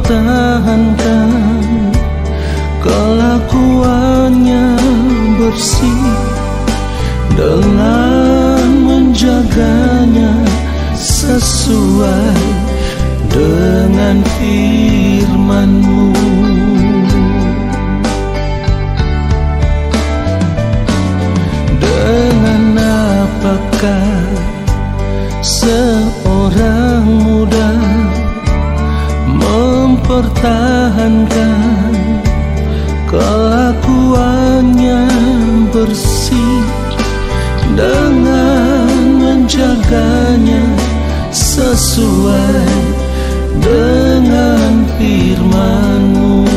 mempertahankan kelakuannya bersih dengan menjaganya sesuai dengan firman-Mu. Dengan apakah seorang muda mempertahankan kelakuannya bersih dengan menjaganya sesuai dengan firman-Mu.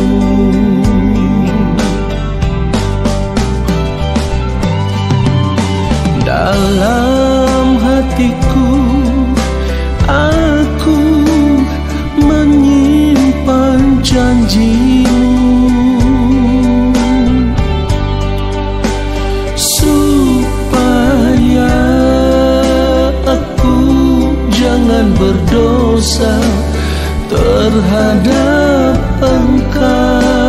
Dalam hatiku aku menyimpan janji-Mu, supaya aku jangan berdosa terhadap Engkau.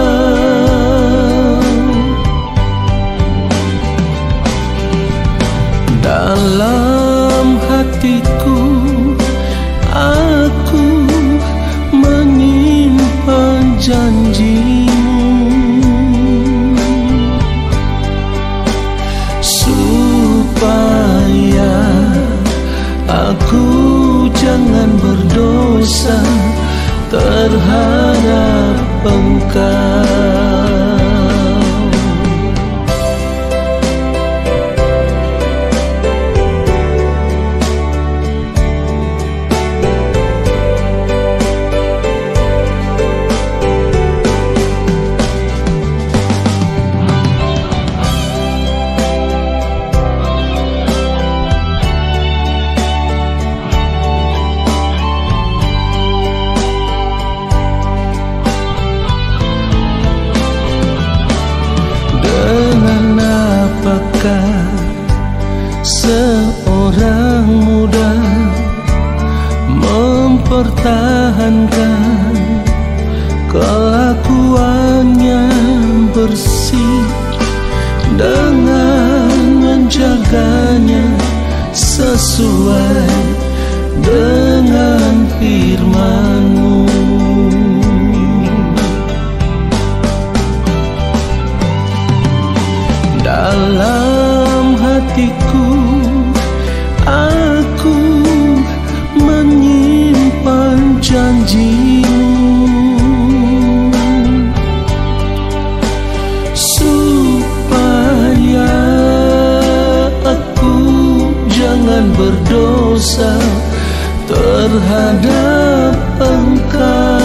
Dalam hatiku aku menyimpan janji-Mu, supaya aku jangan berdosa terhadap Engkau. Apakah seorang muda mempertahankan kelakuannya bersih dengan menjaganya sesuai dengan firman-Mu. Dalam hatiku aku menyimpan janji-Mu, supaya aku jangan berdosa terhadap Engkau.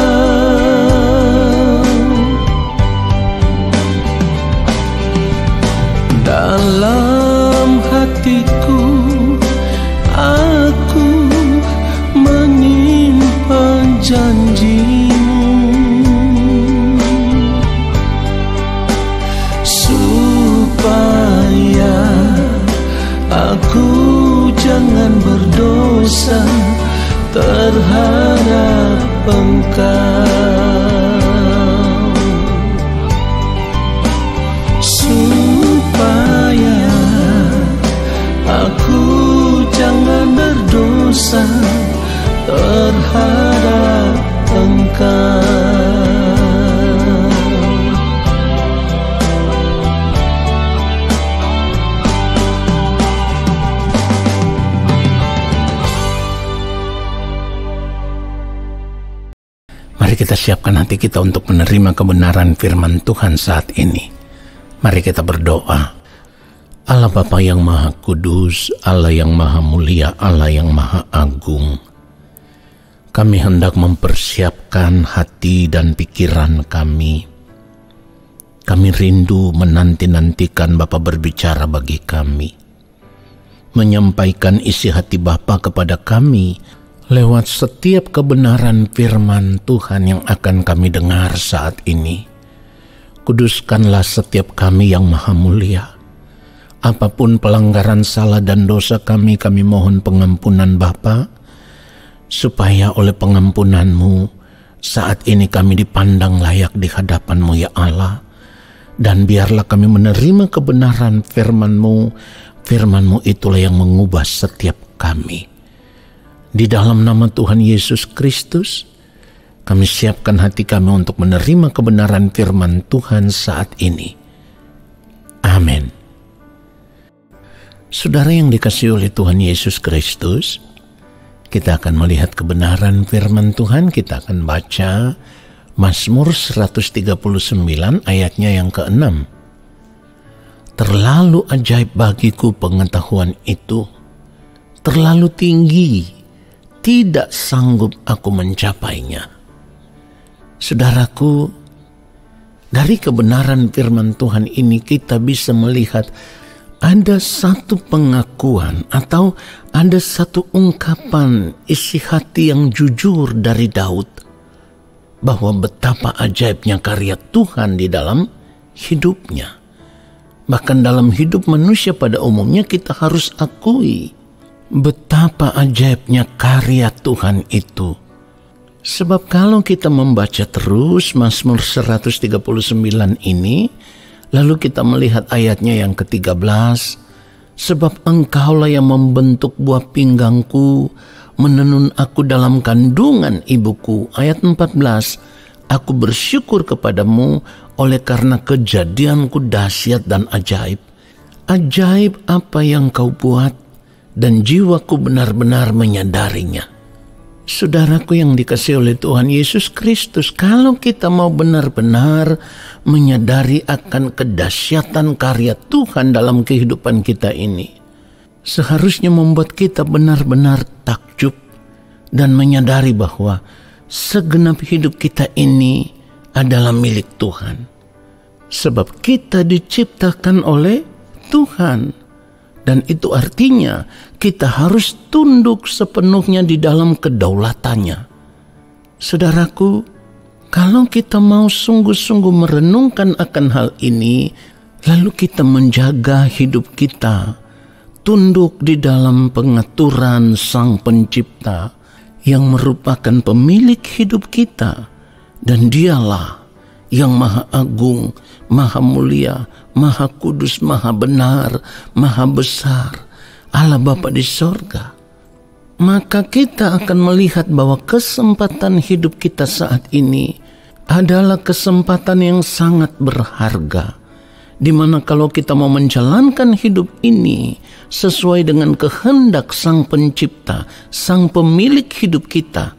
Dalam hatiku aku menyimpan janji-Mu, supaya aku jangan berdosa terhadap Engkau. Supaya aku jangan berdosa terhadap Engkau. Mari kita siapkan hati kita untuk menerima kebenaran firman Tuhan saat ini. Mari kita berdoa. Allah Bapa yang Maha Kudus, Allah yang Maha Mulia, Allah yang Maha Agung, kami hendak mempersiapkan hati dan pikiran kami. Kami rindu menanti-nantikan Bapa berbicara bagi kami, menyampaikan isi hati Bapa kepada kami lewat setiap kebenaran firman Tuhan yang akan kami dengar saat ini. Kuduskanlah setiap kami yang Maha Mulia. Apapun pelanggaran salah dan dosa kami mohon pengampunan Bapa, supaya oleh pengampunan-Mu Saat ini kami dipandang layak di hadapan-Mu ya Allah. Dan biarlah kami menerima kebenaran firman-Mu. Firman-Mu itulah yang mengubah setiap kami. Di dalam nama Tuhan Yesus Kristus, kami siapkan hati kami untuk menerima kebenaran firman Tuhan saat ini. Amin. Saudara yang dikasihi oleh Tuhan Yesus Kristus, kita akan melihat kebenaran firman Tuhan. Kita akan baca Mazmur 139 ayatnya yang ke-6. Terlalu ajaib bagiku pengetahuan itu, terlalu tinggi, tidak sanggup aku mencapainya. Saudaraku, dari kebenaran firman Tuhan ini kita bisa melihat ada satu pengakuan atau ada satu ungkapan isi hati yang jujur dari Daud bahwa betapa ajaibnya karya Tuhan di dalam hidupnya. Bahkan dalam hidup manusia pada umumnya kita harus akui betapa ajaibnya karya Tuhan itu. Sebab kalau kita membaca terus Mazmur 139 ini, lalu kita melihat ayatnya yang ke-13, sebab Engkaulah yang membentuk buah pinggangku, menenun aku dalam kandungan ibuku. Ayat 14, aku bersyukur kepadamu oleh karena kejadianku dahsyat dan ajaib. Ajaib apa yang kau buat, dan jiwaku benar-benar menyadarinya. Saudaraku yang dikasihi oleh Tuhan Yesus Kristus, kalau kita mau benar-benar menyadari akan kedahsyatan karya Tuhan dalam kehidupan kita ini, seharusnya membuat kita benar-benar takjub dan menyadari bahwa segenap hidup kita ini adalah milik Tuhan. Sebab kita diciptakan oleh Tuhan. Dan itu artinya kita harus tunduk sepenuhnya di dalam kedaulatannya. Saudaraku, kalau kita mau sungguh-sungguh merenungkan akan hal ini, lalu kita menjaga hidup kita, tunduk di dalam pengaturan Sang Pencipta yang merupakan pemilik hidup kita, dan Dialah yang Maha Agung, Maha Mulia, Maha Kudus, Maha Benar, Maha Besar, Allah Bapa di sorga. Maka kita akan melihat bahwa kesempatan hidup kita saat ini adalah kesempatan yang sangat berharga, di mana kalau kita mau menjalankan hidup ini sesuai dengan kehendak Sang Pencipta, Sang Pemilik hidup kita,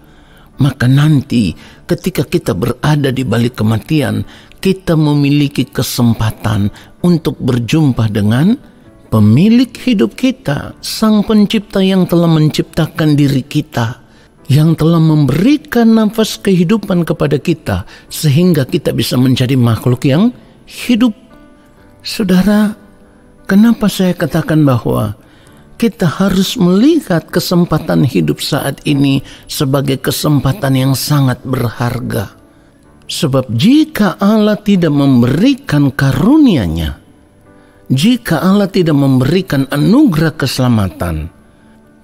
maka nanti ketika kita berada di balik kematian, kita memiliki kesempatan untuk berjumpa dengan pemilik hidup kita, Sang Pencipta yang telah menciptakan diri kita, yang telah memberikan nafas kehidupan kepada kita, sehingga kita bisa menjadi makhluk yang hidup. Saudara, kenapa saya katakan bahwa kita harus melihat kesempatan hidup saat ini sebagai kesempatan yang sangat berharga? Sebab jika Allah tidak memberikan karunia-Nya, jika Allah tidak memberikan anugerah keselamatan,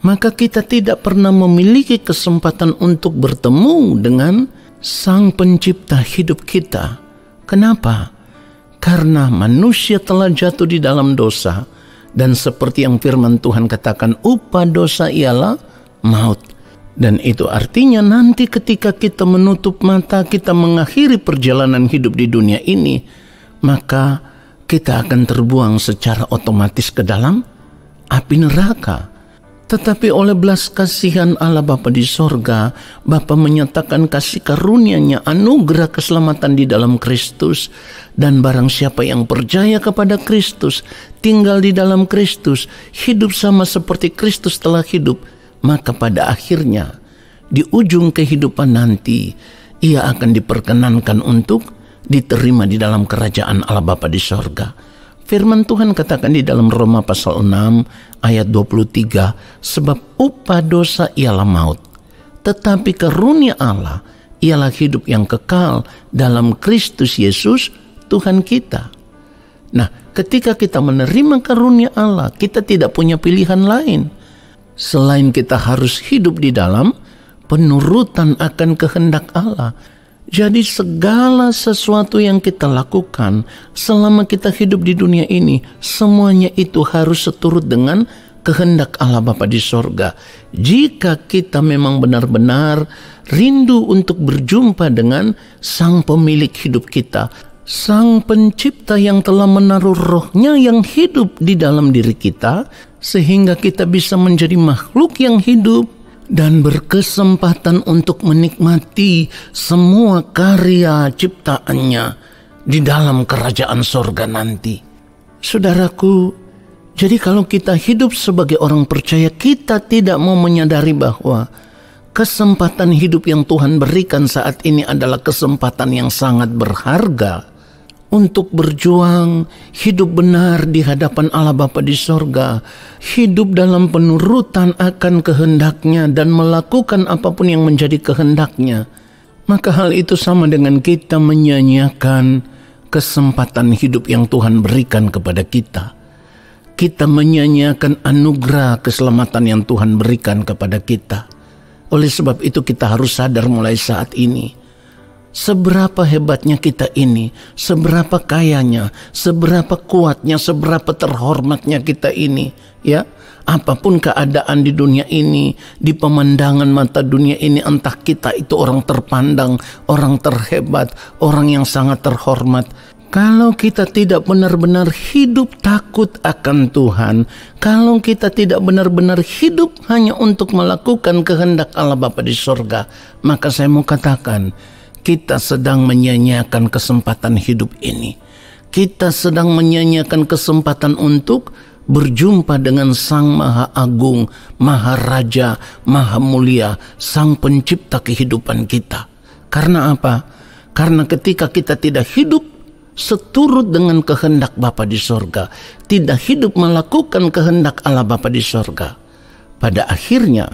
maka kita tidak pernah memiliki kesempatan untuk bertemu dengan Sang Pencipta hidup kita. Kenapa? Karena manusia telah jatuh di dalam dosa, dan seperti yang firman Tuhan katakan, upah dosa ialah maut. Dan itu artinya nanti ketika kita menutup mata, kita mengakhiri perjalanan hidup di dunia ini, maka kita akan terbuang secara otomatis ke dalam api neraka. Tetapi oleh belas kasihan Allah Bapa di sorga, Bapa menyatakan kasih karunia-Nya, anugerah keselamatan di dalam Kristus. Dan barang siapa yang percaya kepada Kristus, tinggal di dalam Kristus, hidup sama seperti Kristus telah hidup, maka pada akhirnya di ujung kehidupan nanti ia akan diperkenankan untuk diterima di dalam kerajaan Allah Bapa di sorga. Firman Tuhan katakan di dalam Roma pasal 6 ayat 23, sebab upah dosa ialah maut, tetapi karunia Allah ialah hidup yang kekal dalam Kristus Yesus Tuhan kita. Nah, ketika kita menerima karunia Allah, kita tidak punya pilihan lain selain kita harus hidup di dalam penurutan akan kehendak Allah. Jadi segala sesuatu yang kita lakukan selama kita hidup di dunia ini, semuanya itu harus seturut dengan kehendak Allah Bapa di sorga. Jika kita memang benar-benar rindu untuk berjumpa dengan Sang Pemilik hidup kita, Sang Pencipta yang telah menaruh rohnya yang hidup di dalam diri kita, sehingga kita bisa menjadi makhluk yang hidup dan berkesempatan untuk menikmati semua karya ciptaannya di dalam kerajaan sorga nanti. Saudaraku, jadi kalau kita hidup sebagai orang percaya, kita tidak mau menyadari bahwa kesempatan hidup yang Tuhan berikan saat ini adalah kesempatan yang sangat berharga untuk berjuang, hidup benar di hadapan Allah Bapa di sorga, hidup dalam penurutan akan kehendaknya dan melakukan apapun yang menjadi kehendaknya. Maka hal itu sama dengan kita menyanyiakan kesempatan hidup yang Tuhan berikan kepada kita. Kita menyanyiakan anugerah keselamatan yang Tuhan berikan kepada kita. Oleh sebab itu kita harus sadar mulai saat ini, seberapa hebatnya kita ini, seberapa kayanya, seberapa kuatnya, seberapa terhormatnya kita ini, ya. Apapun keadaan di dunia ini, di pemandangan mata dunia ini, entah kita itu orang terpandang, orang terhebat, orang yang sangat terhormat, kalau kita tidak benar-benar hidup takut akan Tuhan, kalau kita tidak benar-benar hidup hanya untuk melakukan kehendak Allah Bapa di sorga, maka saya mau katakan, kita sedang menyanyiakan kesempatan hidup ini. Kita sedang menyanyiakan kesempatan untuk berjumpa dengan Sang Maha Agung, Maha Raja, Maha Mulia, Sang Pencipta kehidupan kita. Karena apa? Karena ketika kita tidak hidup seturut dengan kehendak Bapa di sorga, tidak hidup melakukan kehendak Allah Bapa di sorga, pada akhirnya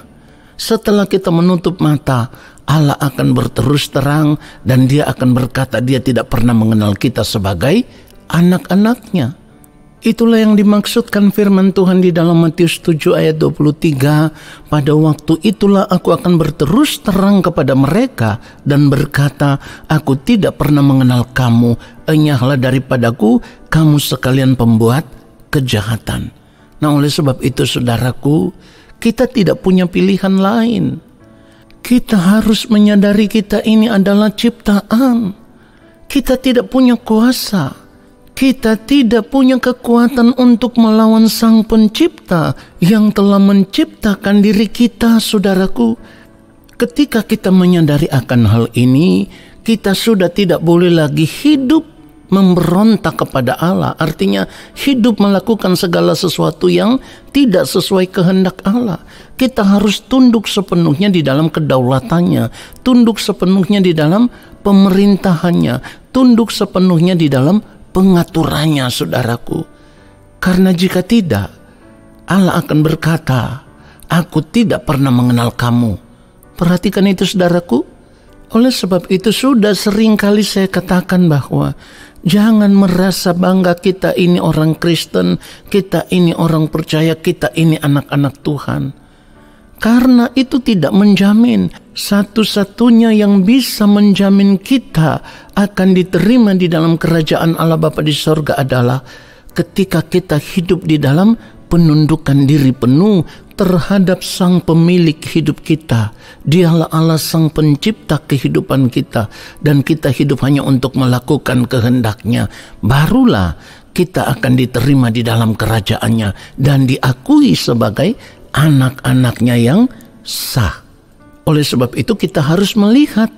setelah kita menutup mata, Allah akan berterus terang dan Dia akan berkata Dia tidak pernah mengenal kita sebagai anak-anaknya. Itulah yang dimaksudkan firman Tuhan di dalam Matius 7 ayat 23. Pada waktu itulah aku akan berterus terang kepada mereka dan berkata, aku tidak pernah mengenal kamu, enyahlah daripadaku kamu sekalian pembuat kejahatan. Nah, oleh sebab itu saudaraku, kita tidak punya pilihan lain. Kita harus menyadari kita ini adalah ciptaan. Kita tidak punya kuasa. Kita tidak punya kekuatan untuk melawan Sang Pencipta yang telah menciptakan diri kita, saudaraku. Ketika kita menyadari akan hal ini, kita sudah tidak boleh lagi hidup memberontak kepada Allah. Artinya hidup melakukan segala sesuatu yang tidak sesuai kehendak Allah. Kita harus tunduk sepenuhnya di dalam kedaulatannya, tunduk sepenuhnya di dalam pemerintahannya, tunduk sepenuhnya di dalam pengaturannya, saudaraku. Karena jika tidak, Allah akan berkata, aku tidak pernah mengenal kamu. Perhatikan itu, saudaraku. Oleh sebab itu sudah sering kali saya katakan bahwa jangan merasa bangga kita ini orang Kristen, kita ini orang percaya, kita ini anak-anak Tuhan. Karena itu tidak menjamin. Satu-satunya yang bisa menjamin kita akan diterima di dalam kerajaan Allah Bapa di sorga adalah ketika kita hidup di dalam penundukan diri penuh terhadap Sang Pemilik hidup kita. Dialah Allah Sang Pencipta kehidupan kita, dan kita hidup hanya untuk melakukan kehendak-Nya. Barulah kita akan diterima di dalam kerajaan-Nya dan diakui sebagai anak-anak-Nya yang sah. Oleh sebab itu kita harus melihat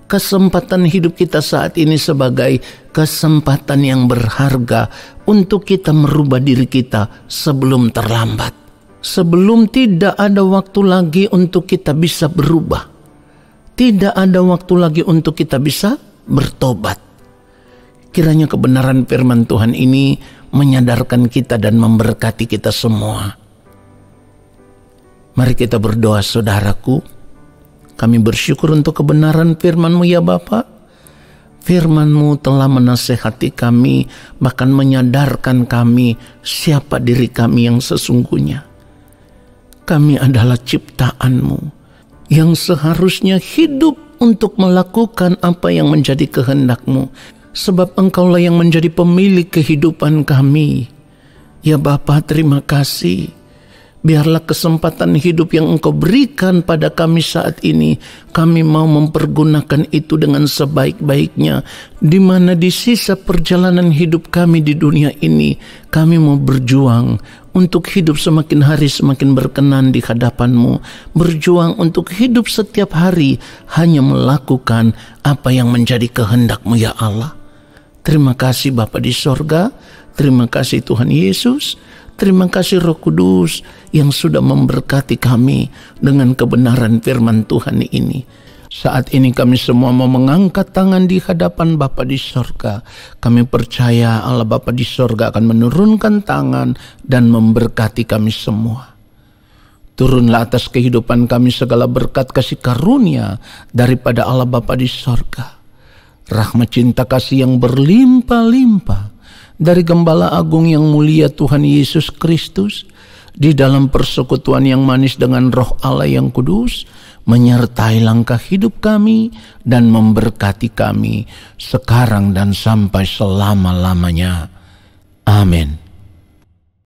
kesempatan hidup kita saat ini sebagai kesempatan yang berharga untuk kita merubah diri kita sebelum terlambat. Sebelum tidak ada waktu lagi untuk kita bisa berubah. Tidak ada waktu lagi untuk kita bisa bertobat. Kiranya kebenaran firman Tuhan ini menyadarkan kita dan memberkati kita semua. Mari kita berdoa, saudaraku. Kami bersyukur untuk kebenaran firman-Mu ya Bapa. Firman-Mu telah menasehati kami, bahkan menyadarkan kami siapa diri kami yang sesungguhnya. Kami adalah ciptaan-Mu. yang seharusnya hidup untuk melakukan apa yang menjadi kehendak-Mu, sebab Engkaulah yang menjadi pemilik kehidupan kami. Ya Bapa, terima kasih. Biarlah kesempatan hidup yang Engkau berikan pada kami saat ini, kami mau mempergunakan itu dengan sebaik-baiknya. Di mana di sisa perjalanan hidup kami di dunia ini, kami mau berjuang untuk hidup semakin hari semakin berkenan di hadapan-Mu. Berjuang untuk hidup setiap hari hanya melakukan apa yang menjadi kehendak-Mu ya Allah. Terima kasih Bapa di sorga, terima kasih Tuhan Yesus, terima kasih Roh Kudus yang sudah memberkati kami dengan kebenaran firman Tuhan ini. Saat ini kami semua mau mengangkat tangan di hadapan Bapa di sorga. Kami percaya Allah Bapa di sorga akan menurunkan tangan dan memberkati kami semua. Turunlah atas kehidupan kami segala berkat kasih karunia daripada Allah Bapa di sorga. Rahmat cinta kasih yang berlimpah-limpah dari Gembala Agung yang mulia Tuhan Yesus Kristus, di dalam persekutuan yang manis dengan Roh Allah yang kudus, menyertai langkah hidup kami dan memberkati kami sekarang dan sampai selama-lamanya. Amin.